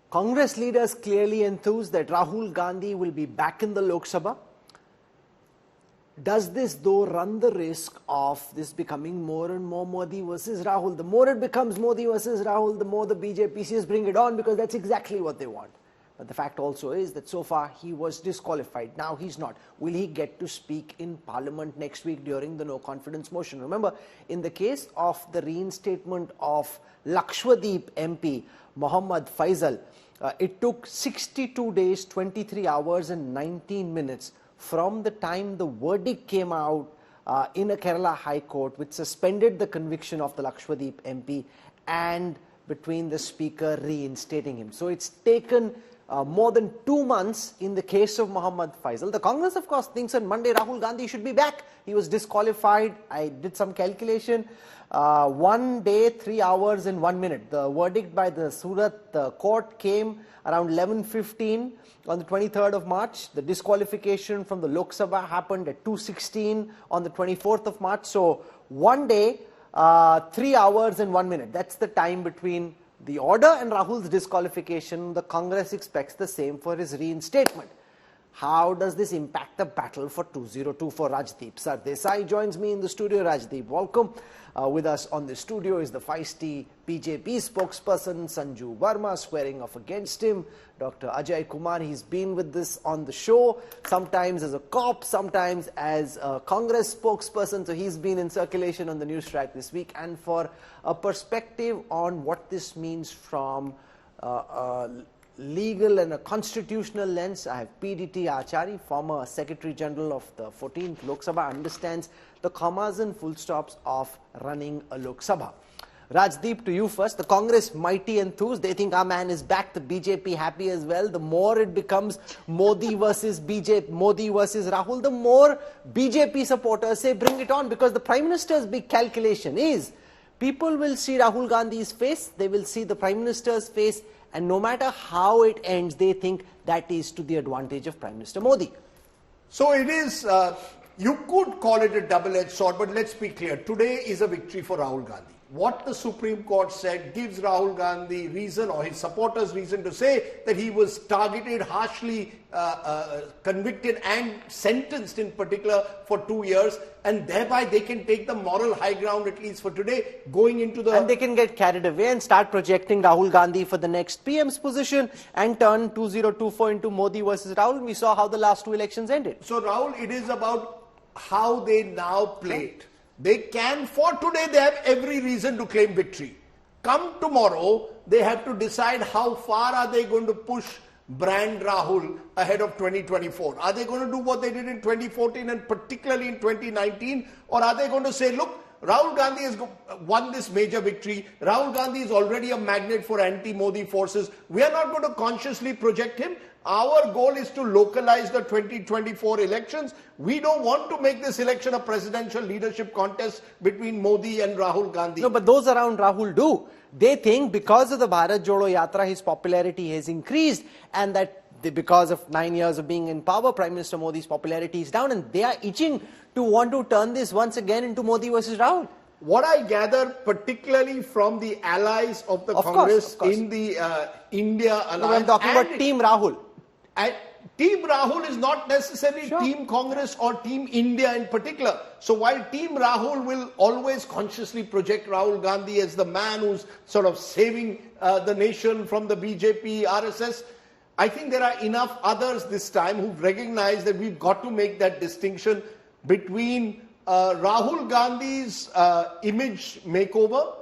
Congress leaders clearly enthused that Rahul Gandhi will be back in the Lok Sabha. Does this, though, run the risk of this becoming more and more Modi versus Rahul? The more it becomes Modi versus Rahul, the more the BJP says bring it on, because that's exactly what they want. But the fact also is that so far he was disqualified. Now he's not. Will he get to speak in Parliament next week during the no confidence motion? Remember, in the case of the reinstatement of Lakshadweep MP, Mohammad Faisal, it took 62 days, 23 hours and 19 minutes from the time the verdict came out in a Kerala High Court, which suspended the conviction of the Lakshadweep MP, and between the Speaker reinstating him. So it's taken more than 2 months in the case of Mohammad Faisal. The Congress, of course, thinks on Monday Rahul Gandhi should be back. He was disqualified. I did some calculation. 1 day, 3 hours and 1 minute. The verdict by the Surat court came around 11:15 on the 23rd of March. The disqualification from the Lok Sabha happened at 2:16 on the 24th of March. So 1 day, 3 hours and 1 minute. That's the time between the order and Rahul's disqualification. The Congress expects the same for his reinstatement. How does this impact the battle for 2024? Rajdeep Sardesai joins me in the studio. Rajdeep, welcome. With us on the studio is the feisty BJP spokesperson Sanju Verma, swearing off against him. Dr. Ajay Kumar, he's been with this on the show, sometimes as a cop, sometimes as a Congress spokesperson. So he's been in circulation on the news track this week. And for a perspective on what this means from legal and a constitutional lens, I have PDT Achari, former Secretary General of the 14th Lok Sabha, understands the commas and full stops of running a Lok Sabha. Rajdeep, to you first. The Congress mighty enthused. They think our man is back. The BJP happy as well. The more it becomes Modi versus BJP, Modi versus Rahul, the more BJP supporters say bring it on, because the Prime Minister's big calculation is people will see Rahul Gandhi's face, they will see the Prime Minister's face, and no matter how it ends, they think that is to the advantage of Prime Minister Modi. So it is, you could call it a double-edged sword, but let's be clear. Today is a victory for Rahul Gandhi. What the Supreme Court said gives Rahul Gandhi reason, or his supporters reason, to say that he was targeted, harshly convicted and sentenced in particular for 2 years, and thereby they can take the moral high ground, at least for today, going into the... And they can get carried away and start projecting Rahul Gandhi for the next PM's position and turn 2024 into Modi versus Rahul. We saw how the last two elections ended. So Rahul, it is about how they now play it. They can, for today, they have every reason to claim victory. Come tomorrow, they have to decide how far are they going to push brand Rahul ahead of 2024. Are they going to do what they did in 2014 and particularly in 2019? Or are they going to say, look, Rahul Gandhi has won this major victory. Rahul Gandhi is already a magnet for anti-Modi forces. We are not going to consciously project him. Our goal is to localize the 2024 elections. We don't want to make this election a presidential leadership contest between Modi and Rahul Gandhi. No, but those around Rahul do. They think because of the Bharat Jodo Yatra, his popularity has increased, and that because of 9 years of being in power, Prime Minister Modi's popularity is down, and they are itching to want to turn this once again into Modi versus Rahul. What I gather, particularly from the allies of the Congress in the India alliance... No, I'm talking about Team Rahul. And Team Rahul is not necessarily Team Congress or Team India in particular. So while Team Rahul will always consciously project Rahul Gandhi as the man who's sort of saving the nation from the BJP, RSS, I think there are enough others this time who've recognized that we've got to make that distinction between Rahul Gandhi's image makeover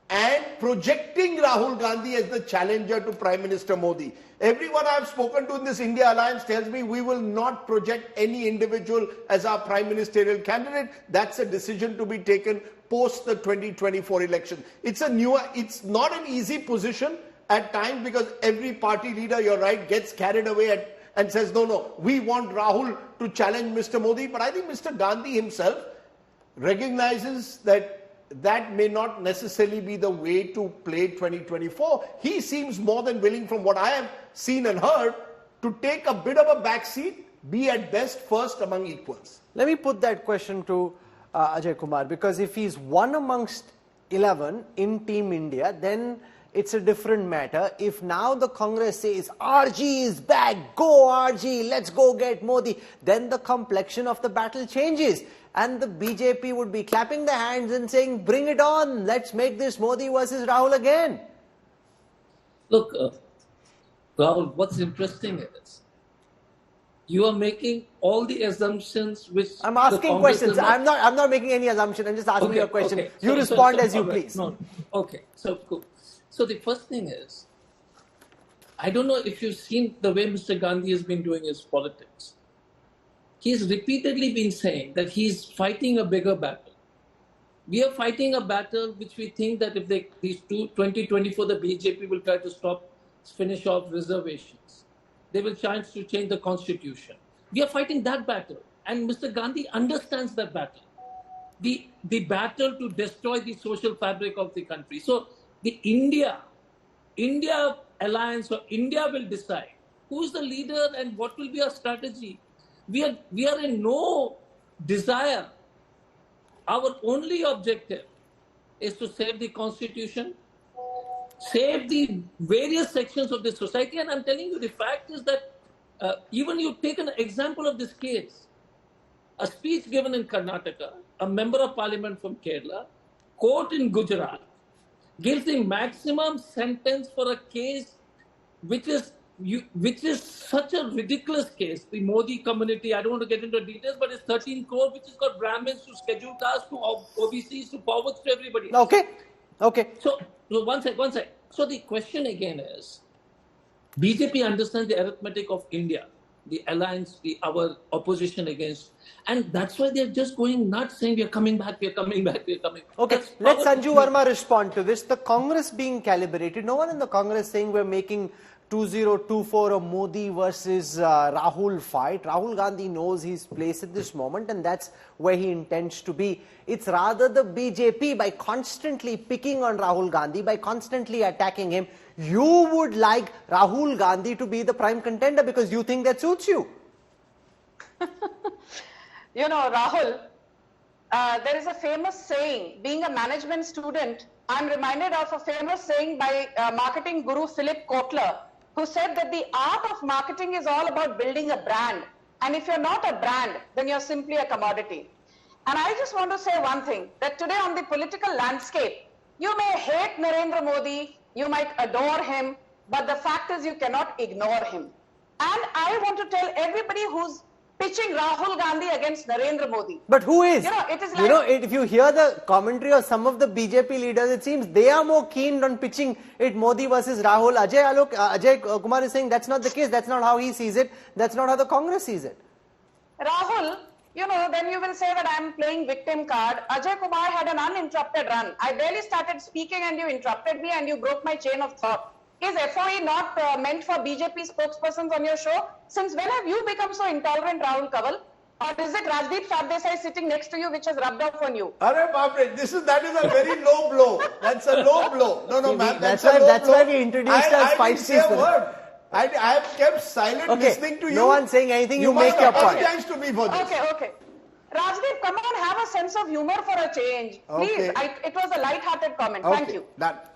and projecting Rahul Gandhi as the challenger to Prime Minister Modi. Everyone I've spoken to in this India alliance tells me we will not project any individual as our prime ministerial candidate. That's a decision to be taken post the 2024 election. It's not an easy position at times, because every party leader, you're right, gets carried away and says, no, we want Rahul to challenge Mr. Modi. But I think Mr. Gandhi himself recognizes that that may not necessarily be the way to play 2024. He seems more than willing, from what I have seen and heard, to take a bit of a backseat, be at best first among equals. Let me put that question to Ajay Kumar, because if he's one amongst 11 in Team India, then it's a different matter. If now the Congress says, RG is back, go RG, let's go get Modi, then the complexion of the battle changes. And the BJP would be clapping their hands and saying, bring it on, let's make this Modi versus Rahul again. Look, Rahul, what's interesting is, you are making all the assumptions which I'm asking questions. I'm not making any assumption. I'm just asking you a question. Okay. You respond as you please. No. Okay. So cool. So the first thing is, I don't know if you've seen the way Mr. Gandhi has been doing his politics. He's repeatedly been saying that he's fighting a bigger battle. We are fighting a battle which we think that if these 2024, the BJP will try to finish off reservations. They will try to change the constitution. We are fighting that battle. And Mr. Gandhi understands that battle. The battle to destroy the social fabric of the country. So the India alliance, or India will decide who is the leader and what will be our strategy. We are in no desire. Our only objective is to save the constitution, save the various sections of the society. And I'm telling you, the fact is that even you take an example of this case, a speech given in Karnataka, a member of parliament from Kerala, court in Gujarat, gives the maximum sentence for a case which is such a ridiculous case. The Modi community, I don't want to get into details, but it's 13 crore, which has got Brahmins to scheduled castes to OBCs to forwards to everybody. Okay. So one sec. So the question again is, BJP understands the arithmetic of India, the alliance, our opposition against, and that's why they're just going nuts saying we are coming back. Okay, let Sanju Verma respond to this. The Congress being calibrated, no one in the Congress saying we're making 2024 a Modi versus Rahul fight. Rahul Gandhi knows his place at this moment, and that's where he intends to be. It's rather the BJP, by constantly picking on Rahul Gandhi, by constantly attacking him. You would like Rahul Gandhi to be the prime contender because you think that suits you. You know, Rahul, there is a famous saying, being a management student, I'm reminded of a famous saying by marketing guru Philip Kotler, who said that the art of marketing is all about building a brand. And if you're not a brand, then you're simply a commodity. And I just want to say one thing, that today on the political landscape, you may hate Narendra Modi, you might adore him, but the fact is you cannot ignore him. And I want to tell everybody who's pitching Rahul Gandhi against Narendra Modi. But who is? It is like, if you hear the commentary of some of the BJP leaders, it seems they are more keen on pitching it Modi versus Rahul. Ajay Kumar is saying that's not the case. That's not how he sees it. That's not how the Congress sees it. Rahul, then you will say that I am playing victim card. Ajay Kumar had an uninterrupted run. I barely started speaking and you interrupted me and you broke my chain of thought. Is FOE not meant for BJP spokespersons on your show? Since when have you become so intolerant, Rahul Kaval? Or is it Rajdeep Sardesai sitting next to you which has rubbed off on you? Arre Babre, that is a very low blow. That's a low blow. No, ma'am. That's why we introduced our spice system. I have kept silent listening to you. No one's saying anything. You make your point. Apologize to me for this. Okay. Rajdeep, come on, have a sense of humor for a change. Please, it was a light-hearted comment. Thank you.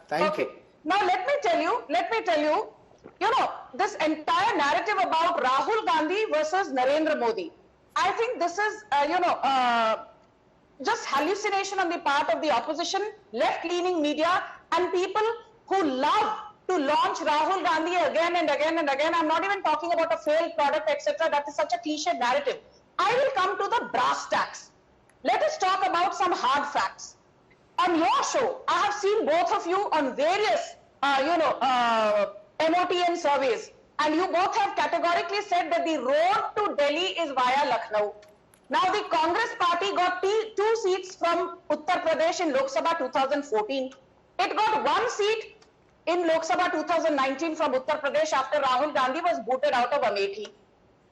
Thank you. Now let me tell you, this entire narrative about Rahul Gandhi versus Narendra Modi, I think this is, just hallucination on the part of the opposition, left-leaning media, and people who love to launch Rahul Gandhi again and again and again. I'm not even talking about a failed product, etc. That is such a cliched narrative. I will come to the brass tacks. Let us talk about some hard facts. On your show, I have seen both of you on various, MOTN surveys, and you both have categorically said that the road to Delhi is via Lucknow. Now, the Congress party got 2 seats from Uttar Pradesh in Lok Sabha 2014. It got 1 seat in Lok Sabha 2019 from Uttar Pradesh after Rahul Gandhi was booted out of Amethi.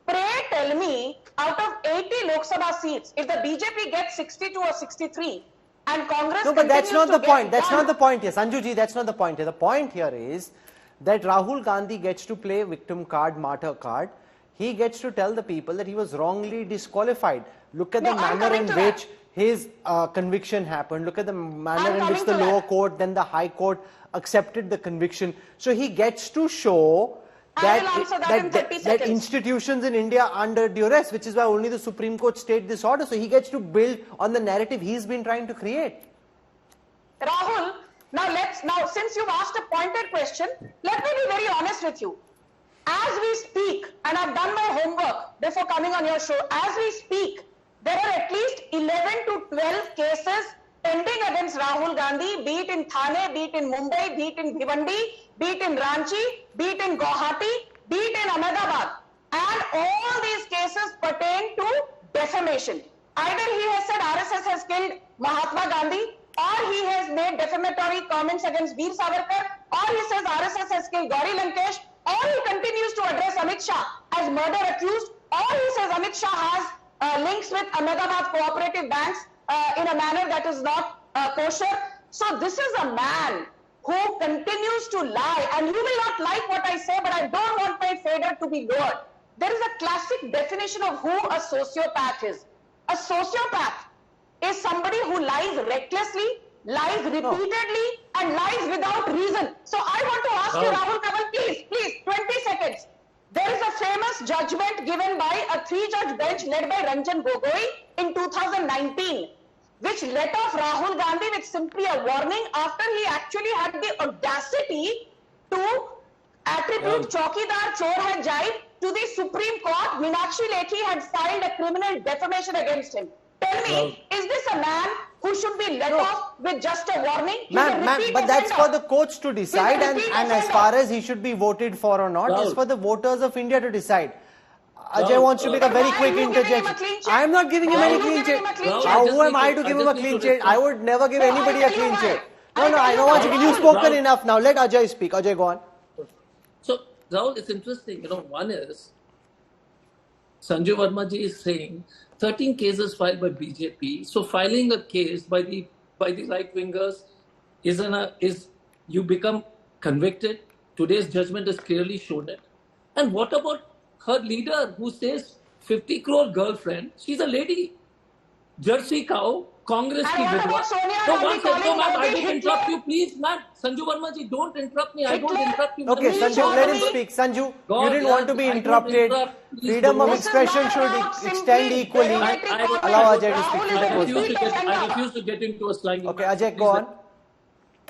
Pray tell me, out of 80 Lok Sabha seats, if the BJP gets 62 or 63, and Congress... No, but that's not the point. That's not the point here. Sanjuji, that's not the point here. The point here is that Rahul Gandhi gets to play victim card, martyr card. he gets to tell the people that he was wrongly disqualified. Look at the I'm manner coming in to which that. his conviction happened. Look at the manner I'm in which coming the to lower that. court, then the high court accepted the conviction. So he gets to show I will answer that in 30 that seconds. institutions in India are under duress, which is why only the Supreme Court stayed this order. So he gets to build on the narrative he's been trying to create. Rahul, now since you've asked a pointed question, let me be very honest with you. As we speak, and I've done my homework before coming on your show, as we speak, there are at least 11 to 12 cases pending against Rahul Gandhi, be it in Thane, be it in Mumbai, be it in Bhiwandi, be it in Ranchi, be it in Guwahati, be it in Ahmedabad. And all these cases pertain to defamation. Either he has said RSS has killed Mahatma Gandhi, or he has made defamatory comments against Veer Savarkar, or he says RSS has killed Gauri Lankesh, or he continues to address Amit Shah as murder accused, or he says Amit Shah has links with Ahmedabad cooperative banks in a manner that is not kosher. So this is a man who continues to lie, and you will not like what I say, but I don't want my fader to be lowered. There is a classic definition of who a sociopath is. A sociopath is somebody who lies recklessly, lies repeatedly, and lies without reason. So I want to ask you, Rahul Gandhi, please, 20 seconds. There is a famous judgment given by a 3-judge bench led by Ranjan Gogoi in 2019, which let off Rahul Gandhi with simply a warning after he actually had the audacity to attribute Chaukidar Chor Hai Jai to the Supreme Court. Meenakshi Lekhi had filed a criminal defamation against him. Tell me, is this a man who should be let off with just a warning? Ma'am, but that's for the courts to decide, and as far as he should be voted for or not, is for the voters of India to decide. Ajay wants to make a very quick interjection. I am not giving him any clean sheet. Who am I to give him a clean sheet? I would never give anybody a clean sheet. No, I don't want you. You've spoken enough now. Let Ajay speak. Ajay, go on. So, Rahul, it's interesting. One is Sanju Verma ji is saying 13 cases filed by BJP. So filing a case by the right wingers is you become convicted. Today's judgment has clearly shown it. And what about her leader who says 50 crore girlfriend? She's a lady. Jersey cow, Congress ki vidwa. So one second, ma'am, I will interrupt you, please, ma'am. Sanju Verma ji, don't interrupt me. I don't interrupt you. Okay, Sanju, let him speak. Sanju, you didn't want to be interrupted. Freedom of expression should extend equally. Allow Ajay to speak. I refuse to get into a slang. Okay, Ajay, go on.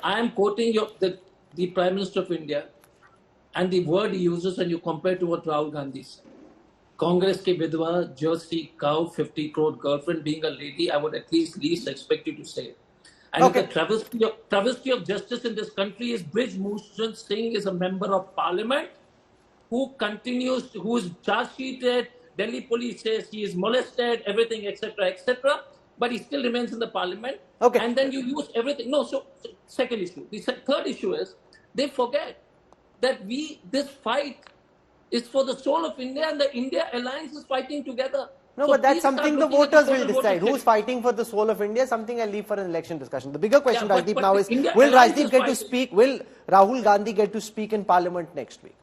I am quoting the Prime Minister of India and the word he uses, and you compare to what Rahul Gandhi said. Congress ki vidwa, Jersey cow, 50 crore girlfriend, being a lady, I would at least expect you to say it. And the travesty of justice in this country is Brij Bhushan Singh is a member of parliament who is charge sheeted, Delhi police says he is molested, everything, etc., but he still remains in the parliament. Okay. And then you use everything. No, so second issue. The third issue is they forget that this fight is for the soul of India, and the India Alliance is fighting together. No, but that's something the voters will decide. Who's fighting for the soul of India? Something I'll leave for an election discussion. The bigger question, Rajdeep, now is, will Rajdeep get to speak? Will Rahul Gandhi get to speak in Parliament next week?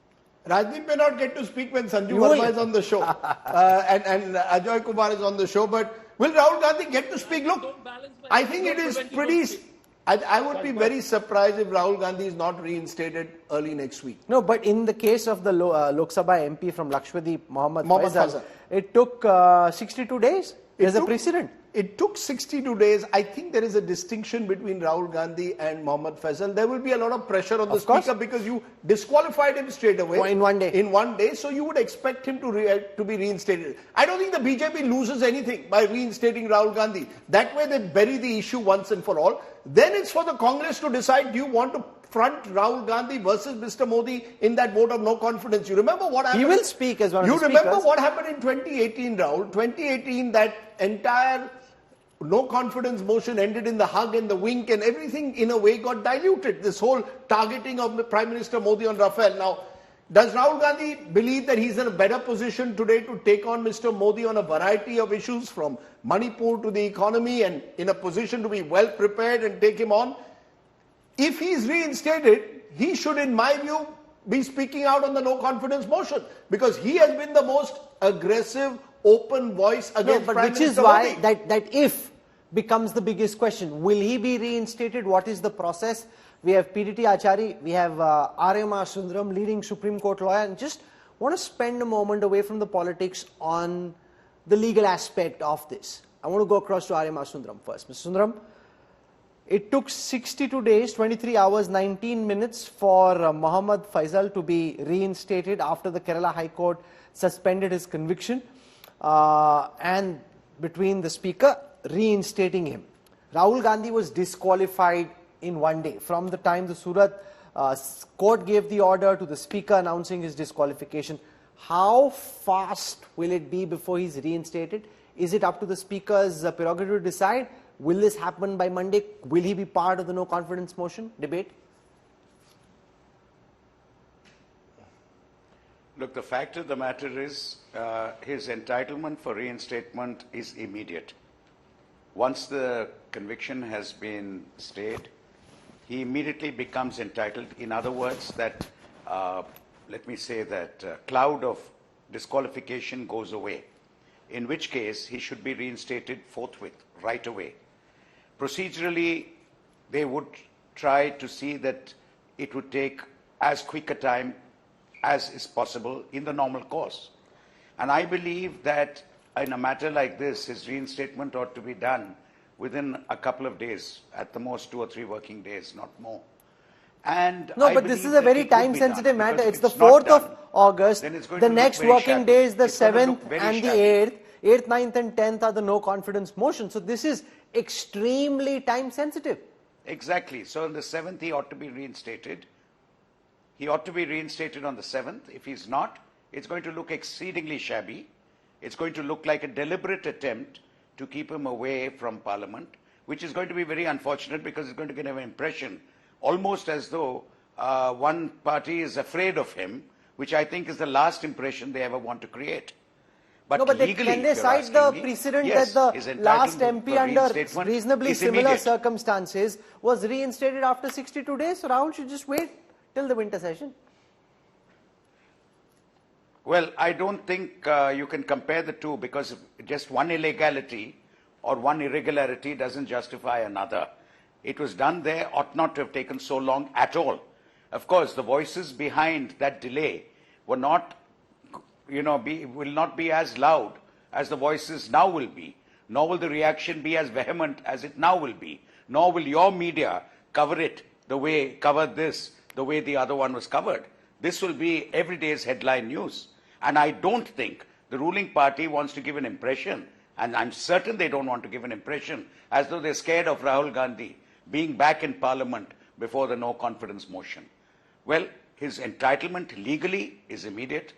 Rajdeep may not get to speak when Sanju Verma is on the show and Ajay Kumar is on the show, but will Rahul Gandhi get to speak? Look, I think it is pretty... I would be very surprised if Rahul Gandhi is not reinstated early next week. No, but in the case of the Lok Sabha MP from Lakshadweep, Mohammad Faisal, it took 62 days. There's a precedent. It took 62 days. I think there is a distinction between Rahul Gandhi and Mohammad Faisal. There will be a lot of pressure on the speaker because you disqualified him straight away. In 1 day. In 1 day. So you would expect him to be reinstated. I don't think the BJP loses anything by reinstating Rahul Gandhi. That way they bury the issue once and for all. Then it's for the Congress to decide, do you want to front Rahul Gandhi versus Mr. Modi in that vote of no confidence? You remember what happened? He will speak as one of the speakers. You remember what happened in 2018, Rahul? 2018, that entire no confidence motion ended in the hug and the wink, and everything in a way got diluted. This whole targeting of Prime Minister Modi on Rafale. Now, does Rahul Gandhi believe that he's in a better position today to take on Mr. Modi on a variety of issues, from Manipur to the economy, and in a position to be well prepared and take him on? If he's reinstated, he should, in my view, be speaking out on the no confidence motion, because he has been the most aggressive, open voice against but Prime which Minister is why Modi. that if becomes the biggest question. Will he be reinstated? What is the process? We have PDT Achari, we have R.M.R. Sundaram, leading Supreme Court lawyer, and just want to spend a moment away from the politics on the legal aspect of this. I want to go across to R.M.R. Sundaram first. Mr. Sundaram, it took 62 days, 23 hours, 19 minutes for Mohammad Faisal to be reinstated after the Kerala High Court suspended his conviction, and between the Speaker reinstating him. Rahul Gandhi was disqualified in one day. From the time the Surat court gave the order to the Speaker announcing his disqualification, how fast will it be before he's reinstated? Is it up to the Speaker's prerogative to decide? Will this happen by Monday? Will he be part of the no confidence motion debate? Look, the fact of the matter is his entitlement for reinstatement is immediate. Once the conviction has been stayed, he immediately becomes entitled. In other words, that, let me say that cloud of disqualification goes away, in which case he should be reinstated forthwith, right away. Procedurally, they would try to see that it would take as quick a time as is possible in the normal course. And I believe that in a matter like this, his reinstatement ought to be done within a couple of days, at the most 2 or 3 working days, not more. And no, but this is a very time-sensitive matter. It's the 4th of August. The next working day is the 7th and the 8th. 8th, 9th and 10th are the no confidence motion. So this is extremely time-sensitive. Exactly. So on the 7th, he ought to be reinstated. He ought to be reinstated on the 7th. If he's not, it's going to look exceedingly shabby. It's going to look like a deliberate attempt to keep him away from Parliament, which is going to be very unfortunate, because it's going to give an impression almost as though one party is afraid of him, which I think is the last impression they ever want to create. But, no, but legally, can they cite the precedent yes, that the last MP under reasonably similar circumstances was reinstated after 62 days? So Rahul should just wait till the winter session. Well, I don't think you can compare the two, because just one illegality or one irregularity doesn't justify another. It was done there, ought not to have taken so long at all. Of course, the voices behind that delay were not, will not be as loud as the voices now will be, nor will the reaction be as vehement as it now will be, nor will your media cover this the way the other one was covered. This will be every day's headline news. And I don't think the ruling party wants to give an impression, and I'm certain they don't want to give an impression, as though they're scared of Rahul Gandhi being back in Parliament before the no confidence motion. Well, his entitlement legally is immediate,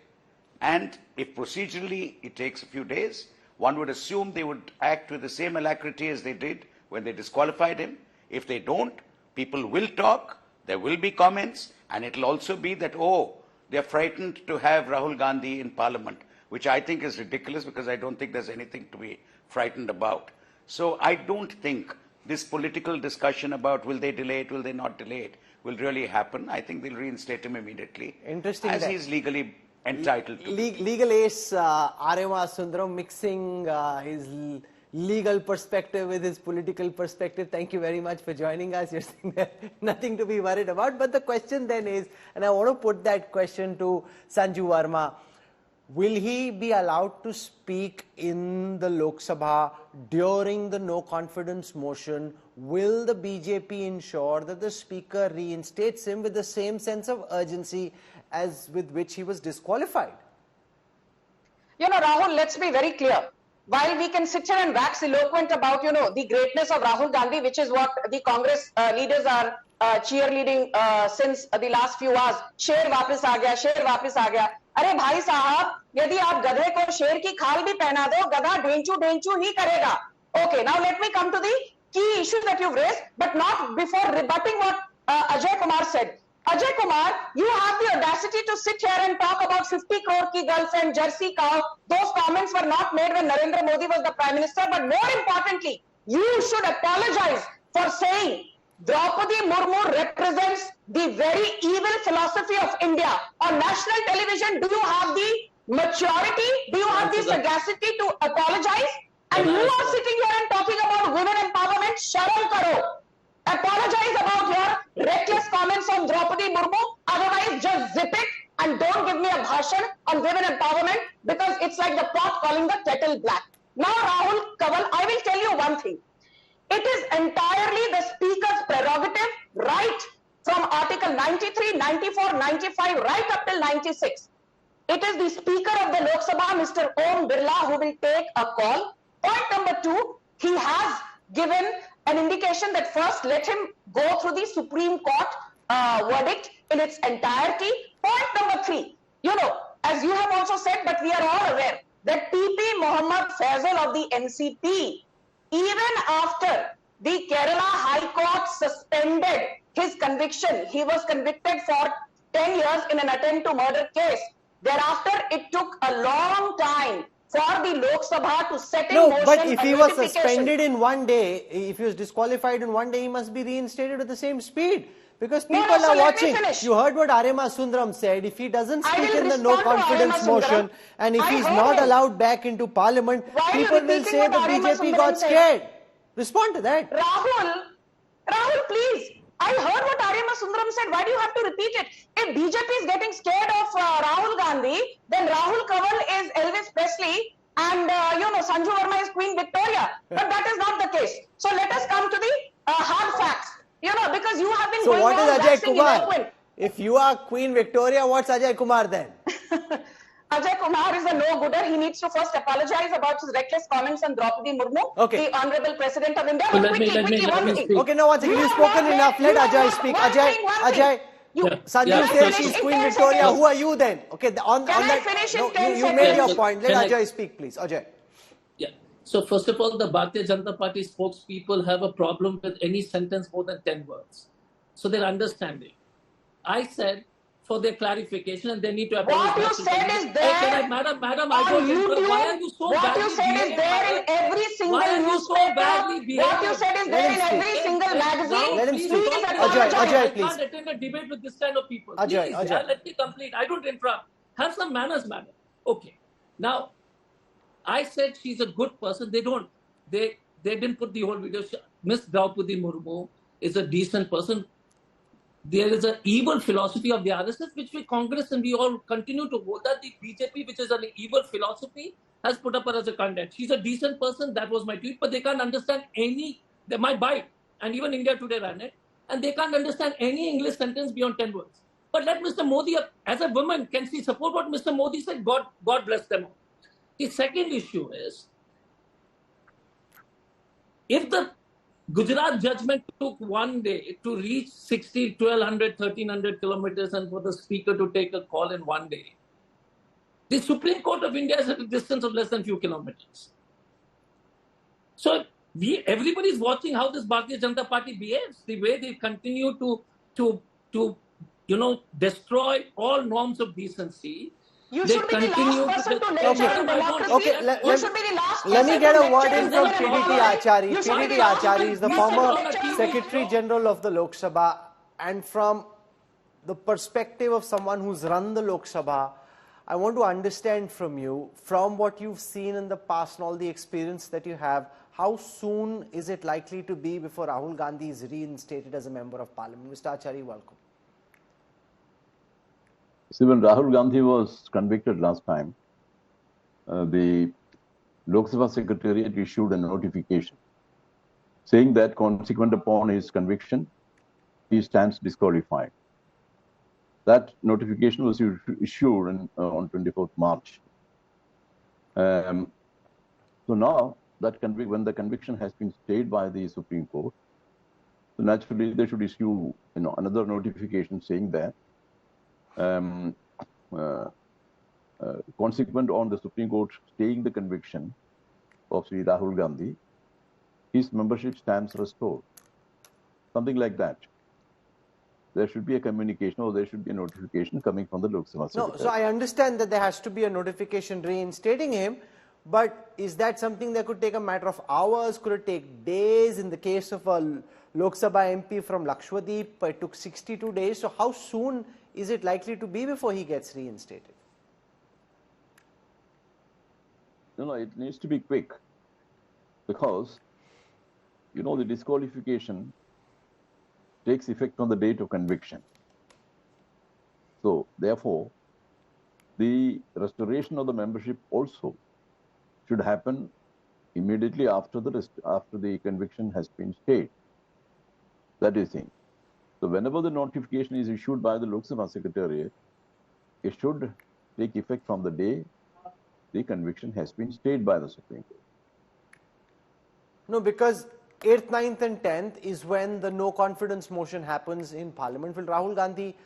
and if procedurally it takes a few days, one would assume they would act with the same alacrity as they did when they disqualified him. If they don't, people will talk, there will be comments, and it'll also be that, oh, they're frightened to have Rahul Gandhi in Parliament, which I think is ridiculous, because I don't think there's anything to be frightened about. So I don't think this political discussion about will they delay it, will they not delay it, will really happen. I think they'll reinstate him immediately. Interesting. As he's legally entitled to. Legal ace R.M.R. Sundaram mixing his legal perspective with his political perspective. Thank you very much for joining us. You're saying there's nothing to be worried about. But the question then is, and I want to put that question to Sanju Verma, will he be allowed to speak in the Lok Sabha during the no confidence motion? Will the BJP ensure that the Speaker reinstates him with the same sense of urgency as with which he was disqualified? Rahul, let's be very clear. While we can sit here and wax eloquent about, the greatness of Rahul Gandhi, which is what the Congress leaders are cheerleading since the last few hours, शेर वापस आ गया, शेर वापस आ गया. अरे भाई साहब, यदि आप गधे को शेर की खाल भी पहना दो, गधा ढेंचू ही करेगा. Okay, now let me come to the key issues that you've raised, but not before rebutting what Ajay Kumar said. Ajay Kumar, you have the audacity to sit here and talk about 50 crore ki girlfriend, Jersey cow. Those comments were not made when Narendra Modi was the Prime Minister, but more importantly, you should apologize for saying Draupadi Murmu represents the very evil philosophy of India. On national television, do you have the maturity? Do you have the sagacity to apologize? And you are sitting here and talking about women empowerment. Sharam karo. Apologize about your reckless comments on Draupadi Murmu. Otherwise, just zip it and don't give me a bhashan on women empowerment, because it's like the pot calling the kettle black. Now, Rahul Kaval, I will tell you one thing. It is entirely the Speaker's prerogative, right from Article 93, 94, 95, right up till 96. It is the Speaker of the Lok Sabha, Mr. Om Birla, who will take a call. Point number 2, he has given an indication that first let him go through the Supreme Court verdict in its entirety. Point number 3, you know, as you have also said, but we are all aware that PP Mohammad Faisal of the NCP, even after the Kerala High Court suspended his conviction, he was convicted for 10 years in an attempt to murder case. Thereafter, it took a long time for the Lok Sabha to set in motion. No, but if he was suspended in one day, if he was disqualified in one day, he must be reinstated at the same speed. Because people are watching. You heard what Arima Sundaram said. If he doesn't speak in the no confidence motion and if he's not allowed back into parliament, people will say the BJP got scared. Respond to that. Rahul, please. I heard what Arima Sundaram said. Why do you have to repeat it? If BJP is getting scared of Rahul Gandhi, then Rahul Kaval is Elvis Presley and Sanju Verma is Queen Victoria. But that is not the case. So let us come to the hard facts. Because you have been so going what on is Ajay Kumar? Eloquent. If you are Queen Victoria, what's Ajay Kumar then? Ajay Kumar is a no-gooder. He needs to first apologize about his reckless comments on Draupadi Murmu, the Honorable President of India. Let me speak. Okay, now once again, you've spoken enough. Let Ajay speak. Ajay, Sanju says she's Queen Victoria. Who are you then? Okay, on that, you made your point. Let Ajay speak, please. Ajay. Yeah. So first of all, the Bharatiya Janata Party spokespeople have a problem with any sentence more than 10 words. So they're understanding. I said for their clarification and they need to apologize. What you said is there. Madam, I don't YouTube, why are you so what badly you said is there in every single newspaper. What you said is there in every single magazine. Let him speak. Please Ajay, please. I can't attend a debate with this kind of people. Ajay. Let me complete. I don't interrupt. Have some manners, madam. Okay. Now, I said she's a good person. They didn't put the whole video. Miss Draupadi Murmu is a decent person. There is an evil philosophy of the RSS, which we Congress and we all continue to hold that the BJP, which is an evil philosophy, has put up her as a candidate. She's a decent person. That was my tweet. But they can't understand they might bite. And even India Today ran it. And they can't understand any English sentence beyond 10 words. But let Mr. Modi, as a woman, can she support what Mr. Modi said? God bless them all. The second issue is, if the Gujarat judgment took one day to reach 1,200, 1,300 kilometers and for the speaker to take a call in one day, the Supreme Court of India is at a distance of less than few kilometers. So everybody is watching how this Bharatiya Janata Party behaves, the way they continue to destroy all norms of decency. You should be the last person to lecture on democracy. Okay, You should be the last let me person get to a word lecture in on from women PDT empowerment. Achari. You should be PDT the last Achari is the person former to lecture on Secretary General of the Lok Sabha, and from the perspective of someone who's run the Lok Sabha, I want to understand from you, from what you've seen in the past and all the experience that you have, how soon is it likely to be before Rahul Gandhi is reinstated as a member of parliament? Mr. Achari, welcome. See, when Rahul Gandhi was convicted last time, the Lok Sabha Secretariat issued a notification saying that consequent upon his conviction, he stands disqualified. That notification was issued on 24th March. So now, when the conviction has been stayed by the Supreme Court, so naturally they should issue another notification saying that consequent on the Supreme Court staying the conviction of Sri Rahul Gandhi, his membership stands restored. Something like that. There should be a communication or there should be a notification coming from the Lok Sabha Secretary. No, so I understand that there has to be a notification reinstating him, but is that something that could take a matter of hours? Could it take days? In the case of a Lok Sabha MP from Lakshadweep. It took 62 days. So how soon is it likely to be before he gets reinstated? No, it needs to be quick, because, you know, the disqualification takes effect on the date of conviction. So, therefore, the restoration of the membership also should happen immediately after the conviction has been stayed. That is the thing. So, whenever the notification is issued by the Lok Sabha Secretariat, it should take effect from the day the conviction has been stayed by the Supreme Court. No, because 8th, 9th and 10th is when the no confidence motion happens in Parliament. Will Rahul Gandhi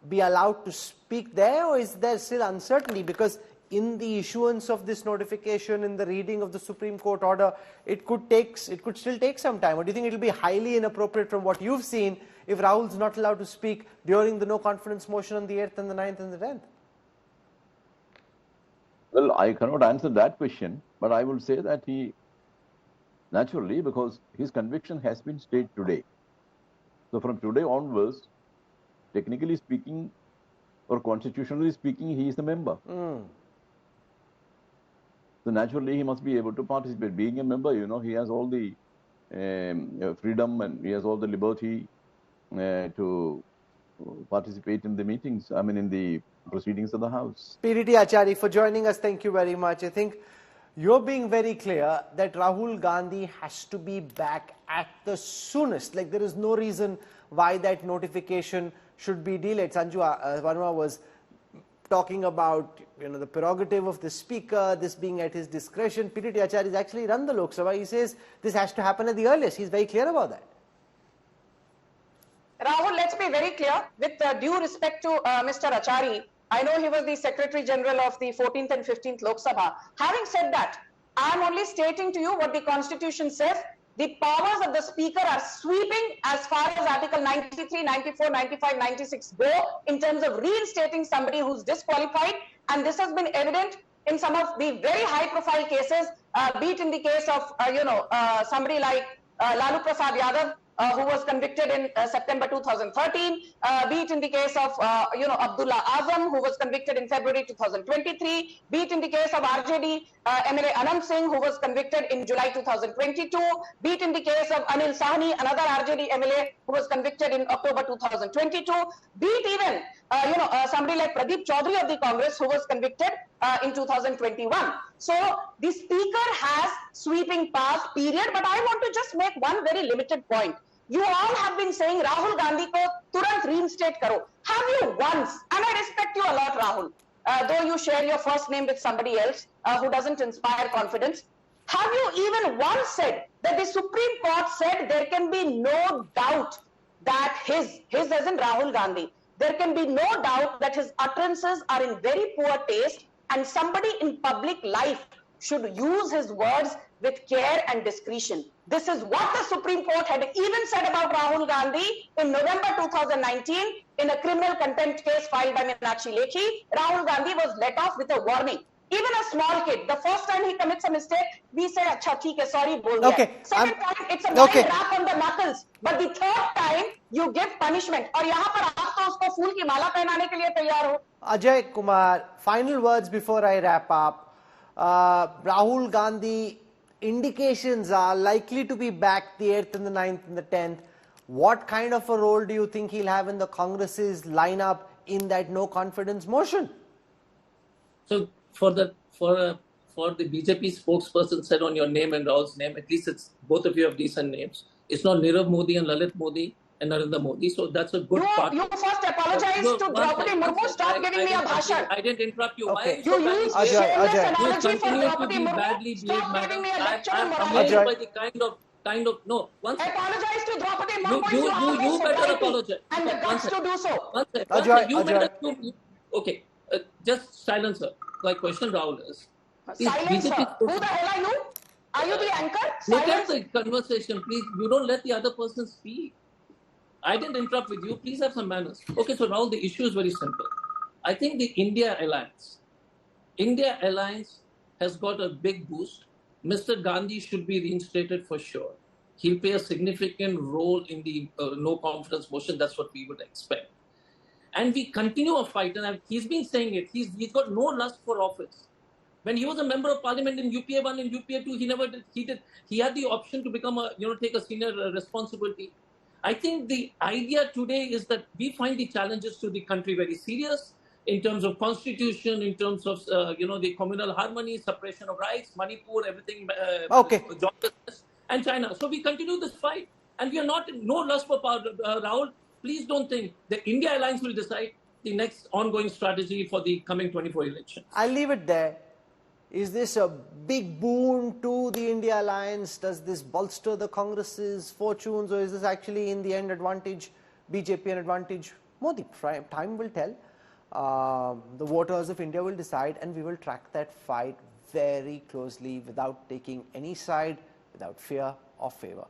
be allowed to speak there, or is there still uncertainty? Because in the issuance of this notification, in the reading of the Supreme Court order, it could still take some time. Or do you think it will be highly inappropriate from what you've seen if Rahul's not allowed to speak during the no confidence motion on the 8th and the 9th and the 10th? Well, I cannot answer that question, but I will say that he, naturally, because his conviction has been stayed today. So from today onwards, technically speaking, or constitutionally speaking, he is a member. So naturally, he must be able to participate. Being a member, you know, he has all the freedom and he has all the liberty to participate in the meetings, in the proceedings of the House. PDT Achari, for joining us, thank you very much. I think you're being very clear that Rahul Gandhi has to be back at the soonest. Like, there is no reason why that notification should be delayed. Sanju Verma was talking about, the prerogative of the speaker, this being at his discretion. PDT Achari has actually run the Lok Sabha. He says this has to happen at the earliest. He's very clear about that. Rahul, let's be very clear. With due respect to Mr. Achari, I know he was the Secretary General of the 14th and 15th Lok Sabha. Having said that, I am only stating to you what the Constitution says. The powers of the Speaker are sweeping as far as Article 93, 94, 95, 96 go in terms of reinstating somebody who's disqualified. And this has been evident in some of the very high-profile cases, be it in the case of, somebody like Lalu Prasad Yadav, who was convicted in September 2013, be it in the case of, Abdullah Azam, who was convicted in February 2023, be it in the case of RJD MLA Anand Singh, who was convicted in July 2022, be it in the case of Anil Sahni, another RJD MLA, who was convicted in October 2022, be it even, somebody like Pradeep Chaudhary of the Congress, who was convicted in 2021. So the Speaker has sweeping powers, period. But I want to just make one very limited point. You all have been saying Rahul Gandhi ko turant reinstate karo. Have you once, and I respect you a lot, Rahul, though you share your first name with somebody else who doesn't inspire confidence, have you even once said that the Supreme Court said there can be no doubt that his as in Rahul Gandhi, there can be no doubt that his utterances are in very poor taste and somebody in public life should use his words with care and discretion. This is what the Supreme Court had even said about Rahul Gandhi in November 2019 in a criminal contempt case filed by Meenakshi Lekhi. Rahul Gandhi was let off with a warning. Even a small kid, the first time he commits a mistake, we say, "Acha, theek hai, sorry, bol gaya." Okay. Second time, it's a mild rap on the knuckles. But the third time, you give punishment. और यहाँ पर आप तो उसको फूल की माला पहनाने के लिए तैयार हो. Ajay Kumar, final words before I wrap up. Rahul Gandhi, indications are likely to be back the 8th and the 9th and the 10th. What kind of a role do you think he'll have in the Congress's lineup in that no confidence motion? So for the BJP spokesperson said on your name and Rahul's name, at least it's both of you have decent names. It's not Nirav Modi and Lalit Modi and Narendra Modi. So that's a good part. You first apologize to Draupadi Murmu. Stop giving me a bhashan. I didn't interrupt you. Okay. You use shameless analogy for Draupadi Murmu. Stop giving me a lecture on morality. By the kind of no. Once apologize to Draupadi Murmu. You better apologize. And the guts to do so. Okay. Just silence her. My question, Rahul, is silence her. Who the hell are you? Are you the anchor? Look at the conversation, please. You don't let the other person speak. I didn't interrupt with you. Please have some manners. Okay, so Rahul, the issue is very simple. I think the India Alliance has got a big boost. Mr. Gandhi should be reinstated for sure. he'll play a significant role in the no confidence motion. That's what we would expect. And we continue a fight, and he's been saying it. He's got no lust for office. When he was a member of parliament in UPA 1 and UPA 2, he never did. He had the option to become take a senior responsibility. I think the idea today is that we find the challenges to the country very serious in terms of constitution, in terms of the communal harmony, separation of rights, Manipur, everything, Okay. joblessness, and China. So we continue this fight, and we are not no lust for power. Rahul, please don't think the India Alliance will decide the next ongoing strategy for the coming 24 elections. I'll leave it there. Is this a big boon to the India Alliance? Does this bolster the Congress's fortunes, or is this actually in the end advantage BJP and advantage Modi? Time will tell. The voters of India will decide, and we will track that fight very closely without taking any side, without fear or favor.